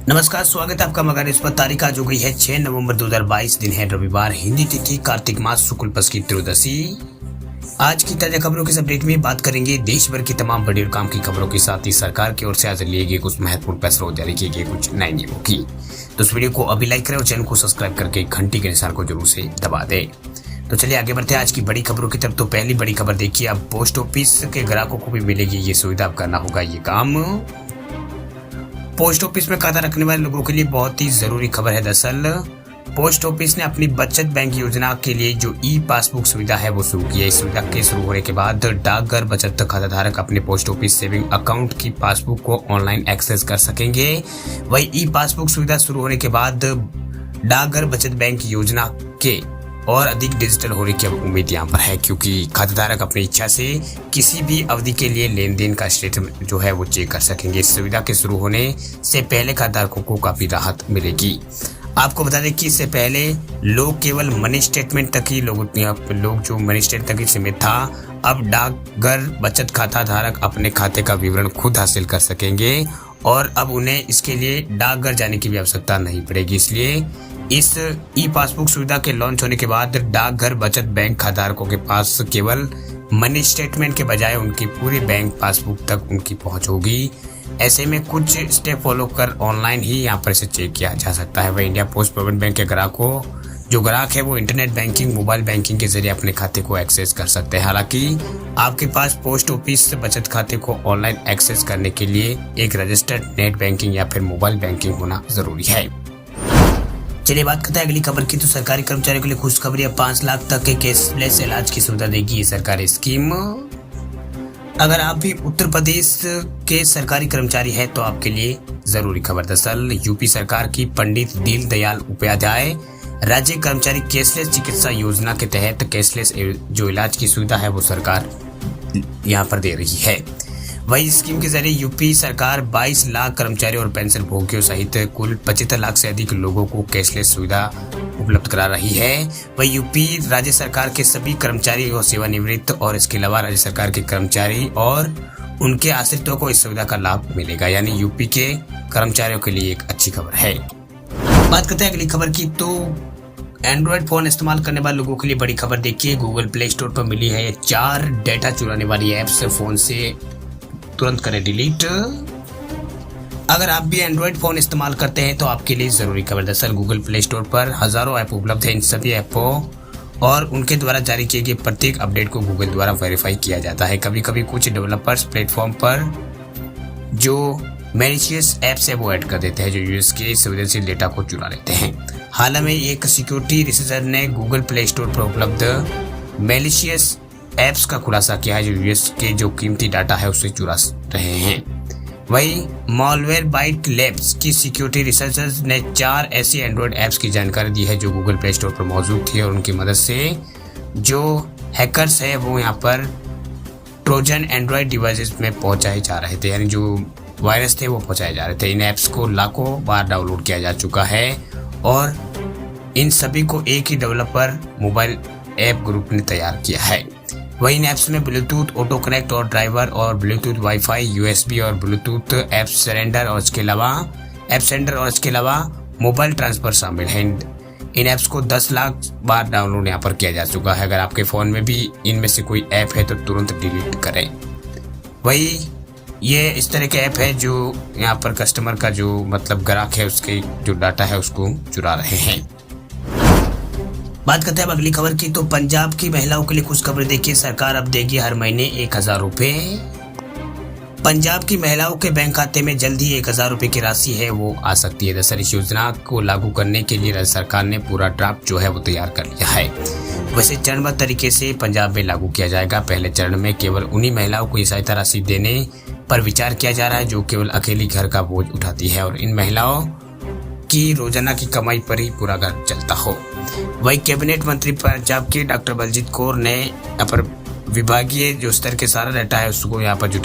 नमस्कार, स्वागत है आपका मगर इस पर। तारीख आज हो गई है 6 नवंबर 2022, दिन है रविवार, हिंदी तिथि कार्तिक मास शुक्ल पक्ष की त्रयोदशी। आज की ताजा खबरों के अपडेट में बात करेंगे देश भर की तमाम बड़ी और काम की खबरों के साथ ही सरकार की ओर से आज लिए गए कुछ महत्वपूर्ण फैसलों और जारी किए गए कुछ नए नियमों की। तो इस वीडियो को अभी लाइक करें और चैनल को सब्सक्राइब करके घंटी के निशान को जरूर से दबा दें। तो चलिए आगे बढ़ते हैं आज की बड़ी खबरों की तरफ। तो पहली बड़ी खबर देखिए, अब पोस्ट ऑफिस के ग्राहकों को भी मिलेगी ये सुविधा, अब करना होगा ये काम। पोस्ट ऑफिस में खाता रखने वाले लोगों के लिए बहुत ही जरूरी खबर है। दरअसल पोस्ट ऑफिस ने अपनी बचत बैंक योजना के लिए जो ई पासबुक सुविधा है वो शुरू की है। इस सुविधा के शुरू होने के बाद डाकघर बचत खाता धारक अपने पोस्ट ऑफिस सेविंग अकाउंट की पासबुक को ऑनलाइन एक्सेस कर सकेंगे। वही ई पासबुक सुविधा शुरू होने के बाद डाकघर बचत बैंक योजना के और अधिक डिजिटल होने की उम्मीद यहाँ पर है, क्योंकि खाताधारक अपनी इच्छा से किसी भी अवधि के लिए लेन देन का स्टेटस जो है वो चेक कर सकेंगे। इस सुविधा के शुरू होने से पहले खाताधारकों को काफी राहत मिलेगी। आपको बता दें कि इससे पहले लोग केवल मनी स्टेटमेंट तक ही लोग जो मनी स्टेटमेंट तक ही सीमित था। अब डाकघर बचत खाता धारक अपने खाते का विवरण खुद हासिल कर सकेंगे और अब उन्हें इसके लिए डाकघर जाने की भी आवश्यकता नहीं पड़ेगी। इसलिए इस ई पासबुक सुविधा के लॉन्च होने के बाद डाकघर बचत बैंक खाताधारकों के पास केवल मनी स्टेटमेंट के बजाय उनकी पूरी बैंक पासबुक तक उनकी पहुंच होगी। ऐसे में कुछ स्टेप फॉलो कर ऑनलाइन ही यहाँ पर इसे चेक किया जा सकता है। वह इंडिया पोस्ट पेमेंट बैंक के ग्राहक है वो इंटरनेट बैंकिंग, मोबाइल बैंकिंग के जरिए अपने खाते को एक्सेस कर सकते हैं। हालांकि आपके पास पोस्ट ऑफिस बचत खाते को ऑनलाइन एक्सेस करने के लिए एक रजिस्टर्ड नेट बैंकिंग या फिर मोबाइल बैंकिंग होना जरूरी है। चलिए बात करते हैं अगली खबर की। तो सरकारी कर्मचारियों के लिए खुशखबरी, 5 लाख तक के कैशलेस इलाज की सुविधा देगी ये सरकारी स्कीम। अगर आप भी उत्तर प्रदेश के सरकारी कर्मचारी हैं तो आपके लिए जरूरी खबर। दरअसल यूपी सरकार की पंडित दीनदयाल उपाध्याय राज्य कर्मचारी कैशलेस चिकित्सा योजना के तहत कैशलेस जो इलाज की सुविधा है वो सरकार यहाँ पर दे रही है। वही स्कीम के जरिए यूपी सरकार 22 लाख कर्मचारियों और पेंशन भोगियों सहित कुल 75 लाख से अधिक लोगों को कैशलेस सुविधा उपलब्ध करा रही है। वही यूपी राज्य सरकार के सभी कर्मचारी और सेवानिवृत्त और इसके अलावा राज्य सरकार के कर्मचारी और उनके आश्रितों को इस सुविधा का लाभ मिलेगा। यानी यूपी के कर्मचारियों के लिए एक अच्छी खबर है। बात करते हैं अगली खबर की। तो एंड्रॉइड फोन इस्तेमाल करने वाले लोगों के लिए बड़ी खबर देखिए, गूगल प्ले स्टोर पर मिली है 4 डेटा चुराने वाली एप्स, फोन से तुरंत करें डिलीट। अगर आप भी एंड्रॉइड फोन इस्तेमाल करते हैं तो आपके लिए जरूरी खबर। दरअसल गूगल प्ले स्टोर पर हजारों ऐप उपलब्ध है। इन सभी ऐपों और उनके द्वारा जारी किए गए प्रत्येक अपडेट को गूगल द्वारा वेरीफाई किया जाता है। कभी कभी कुछ डेवलपर्स प्लेटफॉर्म पर जो मैलिशियस ऐप्स है वो ऐड कर देते हैं जो यूजर्स के संवेदनशील डेटा को चुरा लेते हैं। हाल में एक सिक्योरिटी रिसर्चर ने गूगल प्ले स्टोर पर उपलब्ध मैलिशियस ऐप्स का खुलासा किया है जो यूएस के जो कीमती डाटा है उसे चुरा रहे हैं। वही मॉलवेयरबाइट लैब्स की सिक्योरिटी रिसर्चर्स ने 4 ऐसी एंड्रॉइड ऐप्स की जानकारी दी है जो गूगल प्ले स्टोर पर मौजूद थी और उनकी मदद से जो हैकर्स है वो यहाँ पर ट्रोजन एंड्रॉइड डिवाइसेस में पहुंचाए जा रहे थे, यानी जो वायरस थे वो पहुंचाए जा रहे थे। इन ऐप्स को लाखों बार डाउनलोड किया जा चुका है और इन सभी को एक ही डेवलपर मोबाइल ऐप ग्रुप ने तैयार किया है। वही इन ऐप्स में ब्लूटूथ ऑटो कनेक्ट और ड्राइवर और ब्लूटूथ वाईफाई, यूएसबी और ब्लूटूथ ऐप सेंडर और इसके अलावा मोबाइल ट्रांसफर शामिल है। इन ऐप्स को 10 लाख बार डाउनलोड यहाँ पर किया जा चुका है। अगर आपके फोन में भी इनमें से कोई ऐप है तो तुरंत डिलीट करें। वही ये इस तरह के ऐप है जो यहाँ पर कस्टमर का जो ग्राहक है उसके जो डाटा है उसको चुरा रहे हैं। बात करते हैं अब अगली खबर की। तो पंजाब की महिलाओं के लिए खुशखबरी देखिए, सरकार अब देगी हर महीने 1000 रुपए। पंजाब की महिलाओं के बैंक खाते में जल्द ही 1000 रुपए की राशि है वो आ सकती है। दरअसल इस योजना को लागू करने के लिए राज्य सरकार ने पूरा ड्राफ्ट जो है वो तैयार कर लिया है। वैसे चरणबद्ध तरीके से पंजाब में लागू किया जाएगा। पहले चरण में केवल उन्हीं महिलाओं को ये सहायता राशि देने पर विचार किया जा रहा है जो केवल अकेली घर का बोझ उठाती है और इन महिलाओं की रोजाना की कमाई पर ही पूरा घर चलता हो। वही कैबिनेट मंत्री पंजाब के डॉक्टर बलजीत कौर ने अपर विभागीय जो स्तर के सारा डाटा है उसको यहाँ पर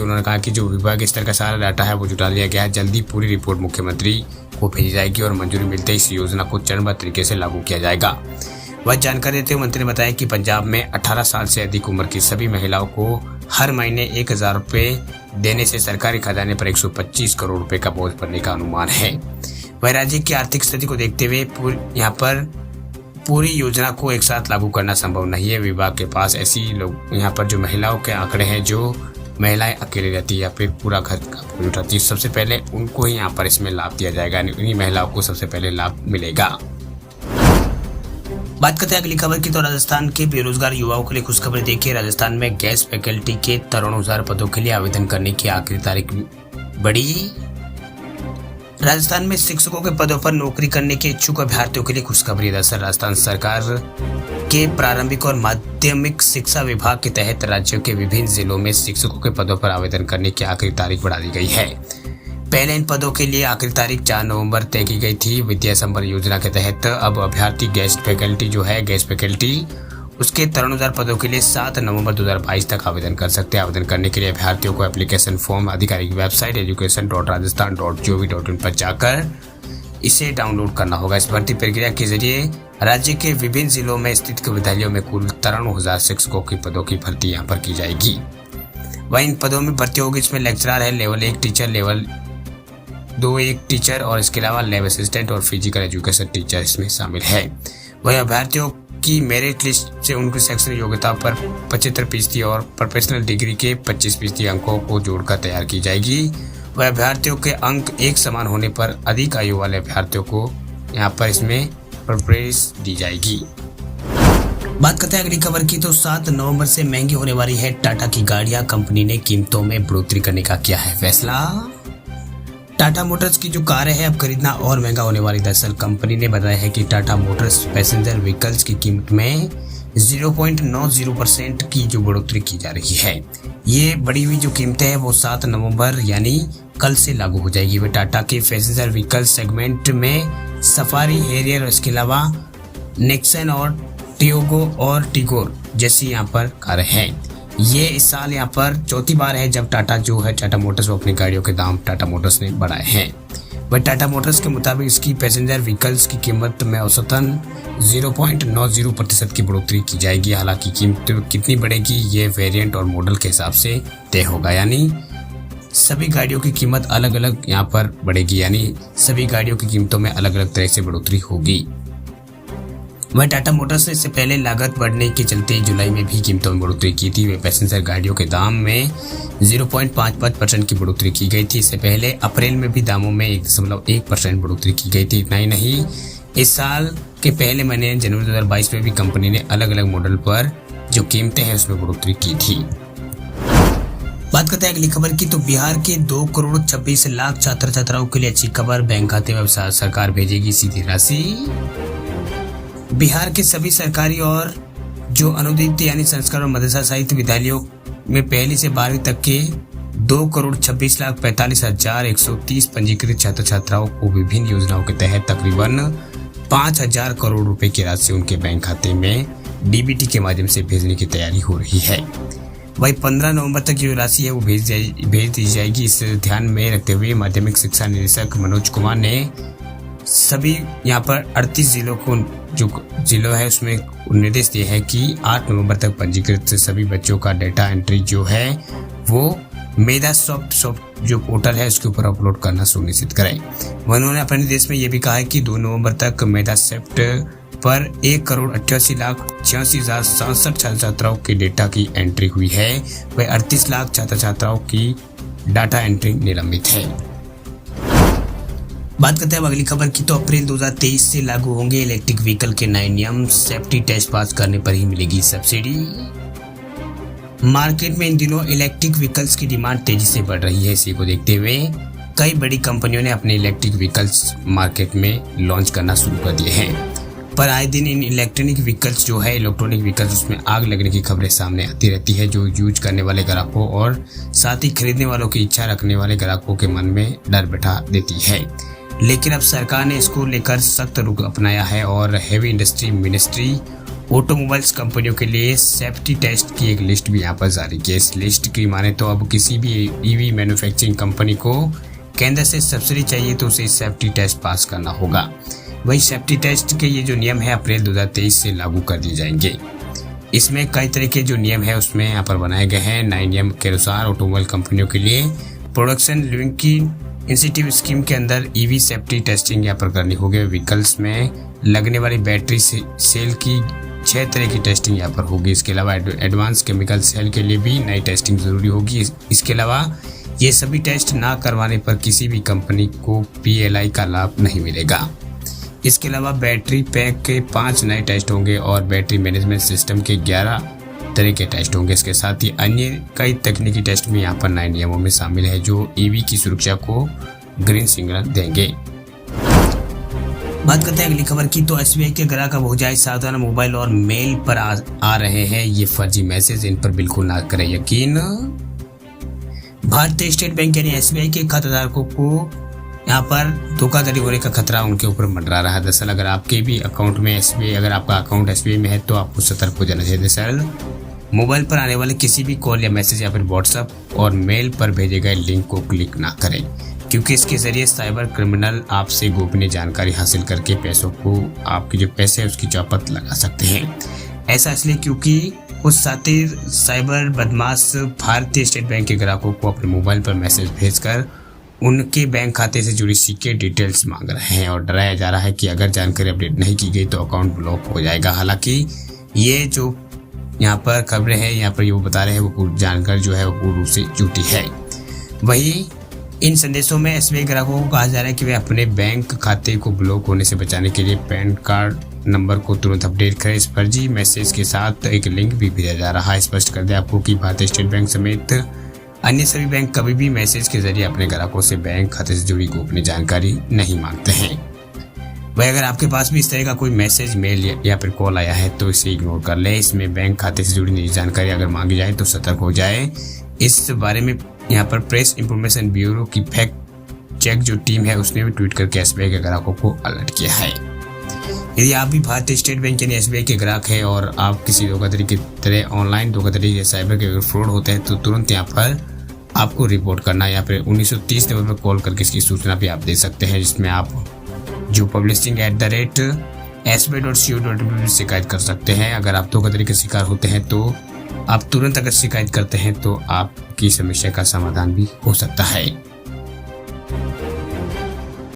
उन्होंने कहा कि जो विभागीय स्तर का सारा डाटा है वो जुटा लिया गया है। जल्दी पूरी रिपोर्ट मुख्यमंत्री को भेजी जाएगी और मंजूरी मिलते ही इस योजना को चरणबद्ध तरीके से लागू किया जाएगा। वह जानकारी देते हुए मंत्री ने बताया कि पंजाब में 18 साल से अधिक उम्र की सभी महिलाओं को हर महीने 1,000 रुपये देने से सरकारी खजाने पर 125 करोड़ रुपए का बोझ पड़ने का अनुमान है। वह राज्य की आर्थिक स्थिति को देखते हुए यहाँ पर पूरी योजना को एक साथ लागू करना संभव नहीं है। विभाग के पास ऐसी लोग यहाँ पर जो महिलाओं के आंकड़े हैं, जो महिलाएं अकेली रहती है या फिर पूरा घर का बोझ उठाती है, सबसे पहले उनको ही यहाँ पर इसमें लाभ दिया जाएगा। उन्हीं महिलाओं को सबसे पहले लाभ मिलेगा। बात करते हैं अगली खबर की, तो राजस्थान के बेरोजगार युवाओं के लिए खुशखबरी देखिए। राजस्थान में गेस्ट फैकल्टी के 53,000 पदों के लिए आवेदन करने की आखिरी तारीख बढ़ी। राजस्थान में शिक्षकों के पदों पर नौकरी करने के इच्छुक अभ्यर्थियों के लिए खुशखबरी। दरअसल राजस्थान सरकार के प्रारंभिक और माध्यमिक शिक्षा विभाग के तहत राज्यों के विभिन्न जिलों में शिक्षकों के पदों पर आवेदन करने की आखिरी तारीख बढ़ा दी गई है। पहले इन पदों के लिए आखिरी तारीख 4 नवंबर तय की गई थी। विद्या संबल योजना के तहत अब अभ्यर्थी गेस्ट फैकल्टी उसके 53,000 पदों के लिए 7 नवंबर 2022 तक आवेदन कर सकते हैं। आवेदन करने के लिए अभ्यर्थियों को एप्लीकेशन फॉर्म आधिकारिक वेबसाइट education.rajasthan.gov.in पर जाकर इसे डाउनलोड करना होगा। इस भर्ती प्रक्रिया के जरिए राज्य के विभिन्न जिलों में स्थित विद्यालयों में कुल 53,000 शिक्षकों की पदों की भर्ती यहाँ पर की जाएगी। वह इन पदों में भर्ती होगी। इसमें लेक्चरर है, लेवल 1 टीचर, लेवल 2 एक टीचर और इसके अलावा लैब असिस्टेंट और फिजिकल एजुकेशन टीचर इसमें शामिल है। वही अभ्यर्थियों की मेरिट लिस्ट से उनकी शैक्षणिक योग्यता पर 75% और प्रोफेशनल डिग्री के 25% अंकों को जोड़कर तैयार की जाएगी। वह अभ्यर्थियों के अंक एक समान होने पर अधिक आयु वाले अभ्यर्थियों को यहाँ पर इसमें प्रेफरेंस दी जाएगी। बात करते हैं अगली खबर की, तो 7 नवंबर से महंगी होने वाली है टाटा की गाड़ियां। कंपनी ने कीमतों में बढ़ोतरी करने का किया है फैसला। टाटा मोटर्स की जो कारें हैं अब खरीदना और महंगा होने वाली। दरअसल कंपनी ने बताया है कि टाटा मोटर्स पैसेंजर व्हीकल्स की कीमत में 0.90% की जो बढ़ोतरी की जा रही है। ये बढ़ी हुई जो कीमतें हैं वो 7 नवंबर यानी कल से लागू हो जाएगी। वे टाटा के पैसेंजर व्हीकल सेगमेंट में सफारी, हैरियर और इसके अलावा नेक्सन और टियोगो और टिगोर जैसी यहाँ पर कारें हैं। ये इस साल यहाँ पर चौथी बार है जब टाटा मोटर्स वो अपनी गाड़ियों के दाम टाटा मोटर्स ने बढ़ाए हैं। वह टाटा मोटर्स के मुताबिक इसकी पैसेंजर व्हीकल्स की कीमत में औसतन 0.90% की बढ़ोतरी की जाएगी। हालांकि कीमत कितनी बढ़ेगी ये वेरिएंट और मॉडल के हिसाब से तय होगा, यानी सभी गाड़ियों की कीमत अलग अलग यहाँ पर बढ़ेगी, यानी सभी गाड़ियों की कीमतों में अलग अलग तरह से बढ़ोतरी होगी। वह टाटा मोटर्स ने इससे पहले लागत बढ़ने के चलते जुलाई में भी कीमतों में बढ़ोतरी की थी। वे पैसेंजर गाड़ियों के दाम में 0.55% की बढ़ोतरी की गई थी। इससे पहले अप्रैल में भी दामों में 1.1% बढ़ोतरी की गई थी। इतना ही नहीं, इस साल के पहले महीने जनवरी 2022 में भी कंपनी ने अलग अलग मॉडल पर जो कीमतें हैं उसमें बढ़ोतरी की थी। बात करते हैं अगली खबर की, तो बिहार के 2,26,00,000 छात्र छात्राओं के लिए अच्छी खबर। बैंक खाते में सरकार भेजेगी सीधी राशि। बिहार के सभी सरकारी और जो अनुदानित यानी संस्कार और मदरसा सहित विद्यालयों में 1ली से 12वीं तक के 2,26,45,130 पंजीकृत छात्र छात्राओं को विभिन्न योजनाओं के तहत तकरीबन 5,000 करोड़ रुपए की राशि उनके बैंक खाते में डीबीटी के माध्यम से भेजने की तैयारी हो रही है। वही 15 नवंबर तक जो राशि है वो भेज दी जाएगी। इस ध्यान में रखते हुए माध्यमिक शिक्षा निदेशक मनोज कुमार ने सभी यहाँ पर 38 जिलों को जो जिलों है उसमें निर्देश दिए हैं कि 8 नवंबर तक पंजीकृत सभी बच्चों का डेटा एंट्री जो है वो मेधा सॉफ्ट जो पोर्टल है उसके ऊपर अपलोड करना सुनिश्चित करें। उन्होंने अपने निर्देश में ये भी कहा है कि 2 नवंबर तक मेधा सॉफ्ट पर 1,88,86,067 छात्र छात्राओं के डेटा की एंट्री हुई है। वह 38 लाख छात्र छात्राओं की डाटा एंट्री निलंबित है। बात करते हैं अब अगली खबर की, तो अप्रैल 2023 से लागू होंगे इलेक्ट्रिक व्हीकल के नए नियम। सेफ्टी टेस्ट पास करने पर ही मिलेगी सब्सिडी। मार्केट में इन दिनों इलेक्ट्रिक व्हीकल्स की डिमांड तेजी से बढ़ रही है। इसी को देखते हुए कई बड़ी कंपनियों ने अपने इलेक्ट्रिक व्हीकल्स मार्केट में लॉन्च करना शुरू कर दिए हैं। पर आए दिन इन इलेक्ट्रॉनिक व्हीकल्स उसमें आग लगने की खबरें सामने आती रहती है, जो यूज करने वाले ग्राहकों और साथ ही खरीदने वालों की इच्छा रखने वाले ग्राहकों के मन में डर बैठा देती है। लेकिन अब सरकार ने इसको लेकर सख्त रुख अपनाया है और हेवी इंडस्ट्री मिनिस्ट्री ऑटोमोबाइल्स कंपनियों के लिए सेफ्टी टेस्ट की एक लिस्ट भी यहाँ पर जारी की है। इस लिस्ट की माने तो अब किसी भी ईवी मैन्युफैक्चरिंग कंपनी को केंद्र से सब्सिडी चाहिए तो उसे सेफ्टी टेस्ट पास करना होगा। वही सेफ्टी टेस्ट के ये जो नियम है अप्रैल 2023 से लागू कर दिए जाएंगे। इसमें कई तरह के जो नियम है उसमें यहाँ पर बनाए गए हैं। नए नियम के अनुसार ऑटोमोबाइल कंपनियों के लिए प्रोडक्शन लिंक की इंसेंटिव स्कीम के अंदर ईवी सेफ्टी टेस्टिंग यहाँ पर करनी होगी। व्हीकल्स में लगने वाली बैटरी सेल की 6 तरह की टेस्टिंग यहाँ पर होगी। इसके अलावा एडवांस केमिकल सेल के लिए भी नई टेस्टिंग जरूरी होगी। इसके अलावा ये सभी टेस्ट ना करवाने पर किसी भी कंपनी को PLI का लाभ नहीं मिलेगा। इसके अलावा बैटरी पैक के 5 नए टेस्ट होंगे और बैटरी मैनेजमेंट सिस्टम के 11 तरह के टेस्ट होंगे। इसके साथ ही अन्य कई तकनीकी टेस्ट भी यहाँ पर नए नियमों में शामिल है जो EV की सुरक्षा को ग्रीन सिग्नल देंगे। बात करते हैं अगली खबर की, तो SBI के ग्राहक अब हो जाए सावधान। मोबाइल और मेल पर आ रहे हैं ये फर्जी मैसेज, इन पर बिल्कुल ना करें यकीन। भारतीय स्टेट बैंक यानी SBI के खाताधारकों को यहाँ पर धोखाधड़ी होने का खतरा उनके ऊपर मंडरा रहा है। दरअसल अगर आपके भी अकाउंट में अगर आपका अकाउंट SBI में है तो आपको सतर्क हो जाना चाहिए। दरअसल मोबाइल पर आने वाले किसी भी कॉल या मैसेज या फिर WhatsApp और मेल पर भेजे गए लिंक को क्लिक ना करें, क्योंकि इसके जरिए साइबर क्रिमिनल आपसे गोपनीय जानकारी हासिल करके पैसों को, आपके जो पैसे है उसकी चौपट लगा सकते हैं। ऐसा इसलिए क्योंकि कुछ शातिर साइबर बदमाश भारतीय स्टेट बैंक के ग्राहकों को अपने मोबाइल पर मैसेज भेजकर उनके बैंक खाते से जुड़ी सीक्रेट डिटेल्स मांग रहे हैं और डराया जा रहा है कि अगर जानकारी अपडेट नहीं की गई तो अकाउंट ब्लॉक हो जाएगा। हालांकि ये जो यहाँ पर खबरें हैं, यहाँ पर ये वो बता रहे हैं, वो जानकारी जो है वो पूर्ण रूप से झूठी है। वहीं इन संदेशों में SBI ग्राहकों को कहा जा रहा है कि वे अपने बैंक खाते को ब्लॉक होने से बचाने के लिए पैन कार्ड नंबर को तुरंत अपडेट करें। इस फर्जी मैसेज के साथ एक लिंक भी भेजा जा रहा है। स्पष्ट कर दें आपको कि भारतीय स्टेट बैंक समेत अन्य सभी बैंक कभी भी मैसेज के जरिए अपने ग्राहकों से बैंक खाते से जुड़ी गोपनीय जानकारी नहीं मांगते हैं। वही अगर आपके पास भी इस तरह का कोई मैसेज, मेल या फिर कॉल आया है तो इसे इग्नोर कर ले। इसमें बैंक खाते से जुड़ी निजी जानकारी अगर मांगी जाए तो सतर्क हो जाए। इस बारे में यहाँ पर प्रेस इंफॉर्मेशन ब्यूरो की फैक्ट चेक जो टीम है उसने भी ट्वीट करके SBI के ग्राहकों को अलर्ट किया है। यदि आप भी भारतीय स्टेट बैंक यानी SBI के ग्राहक हैं और आप किसी धोखाधड़ी की तरह ऑनलाइन धोखाधड़ी या साइबर के फ्रॉड होते हैं तो तुरंत यहाँ पर आपको रिपोर्ट करना या फिर 1930 नंबर पर कॉल करके इसकी सूचना भी आप दे सकते हैं, जिसमें आप जो publishing@sbi.co.in शिकायत कर सकते हैं। अगर आप धोखाधड़ी के शिकार होते हैं तो आप तुरंत अगर शिकायत करते हैं तो आपकी समस्या का समाधान भी हो सकता है।